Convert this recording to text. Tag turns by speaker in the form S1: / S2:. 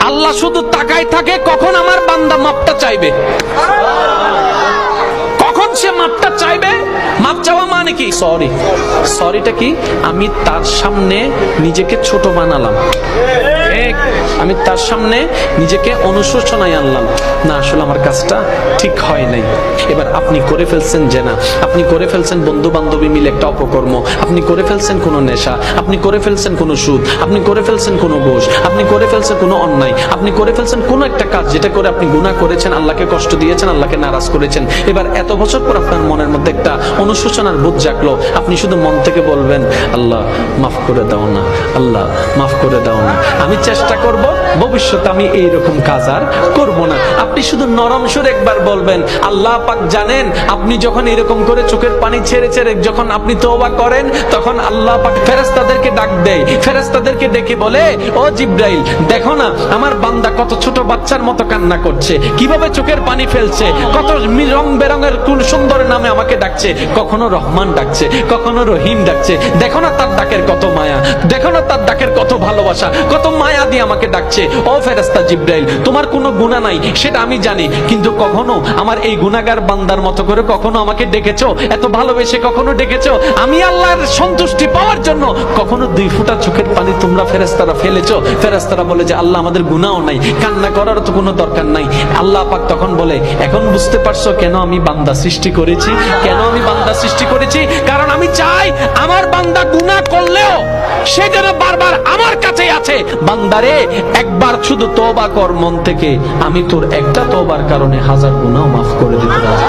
S1: আল্লাহ শুধু তাকায় থাকে কখন আমার বান্দা মাপটা চাইবে, কখন সে মাপটা চাইবে। মাপ চাওয়া মানে কি? সরি। সরিটা কি? আমি তার সামনে নিজেকে ছোট বানালাম, আমি তার সামনে নিজেকে অনুশোচনায় আনলাম, না আসলে আমার কাজটা ঠিক হয় নাই। এবার আপনি করে ফেলছেন জেনা, আপনি করে ফেলছেন বন্ধু বান্ধবী মিলে একটা অপকর্ম, আপনি করে ফেলছেন কোনো নেশা, আপনি করে ফেলছেন কোনো সুদ, আপনি করে ফেলছেন কোনো ঘুষ, আপনি করে ফেলছেন কোনো অন্যায়, আপনি করে ফেলছেন কোনো একটা কাজ যেটা করে আপনি গুনাহ করেছেন, আল্লাহকে কষ্ট দিয়েছেন, আল্লাহকে নারাজ করেছেন। এবার এত বছর পর আপনার মনের মধ্যে একটা অনুশোচনার বোধ জাগলো, আপনি শুধু মন থেকে বলবেন আল্লাহ মাফ করে দাও না, আল্লাহ মাফ করে দাও না, আমি চেষ্টা করব ভবিষ্যতে আমি এইরকম কাজ আর করব না। আপনি শুধু নরম সুরে একবার বলবেন, আল্লাহ পাক জানেন আপনি যখন এরকম করে চোখের পানি ছেড়ে ছেড়ে যখন আপনি তওবা করেন, তখন আল্লাহ পাক ফেরেশতাদেরকে ডাক দেয়, ফেরেশতাদেরকে ডেকে বলে, ও জিবরাইল দেখো না আমার বান্দা কত ছোট বাচ্চার মতো কান্না করছে, কিভাবে চোখের পানি ফেলছে, কত রং বেরঙের কোন সুন্দর নামে আমাকে ডাকছে, কখনো রহমান ডাকছে, কখনো রহিম ডাকছে, দেখো না তার ডাকের কত মায়া, দেখো না তার ডাকের কত ভালোবাসা, কত মায়া দিয়ে আমাকে ডাকছে। ও ফেরেশতা জিবরাইল তোমার কোনো গুনাহ নাই সেটা আমি জানি, কিন্তু কখনো আমার এই গুনাহগার বান্দার মতো করে কখনো আমাকে ডেকেছো, এত ভালোবেসে কখনো ডেকেছো, আমি আল্লাহর সন্তুষ্টি পাওয়ার জন্য কখনো 2 ফোঁটা চোখের পানি তোমরা ফেরেশতারা ফেলেছো? ফেরেশতারা বলে যে আল্লাহ আমাদের গুনাহও নাই, কান্না করার তো কোনো দরকার নাই। আল্লাহ পাক তখন বলে, এখন বুঝতে পারছো কেন আমি বান্দা সৃষ্টি করেছি, কেন আমি বান্দা সৃষ্টি করেছি? কারণ আমি চাই আমার বান্দা গুনাহ করলেও সে যেন বারবার আমার কাছেই আছে। বান্দারে একবার শুধু তওবা কর মন থেকে, আমি তোর একটা তওবার কারণে 1000 গুনাহ মাফ করে দিতে পারি।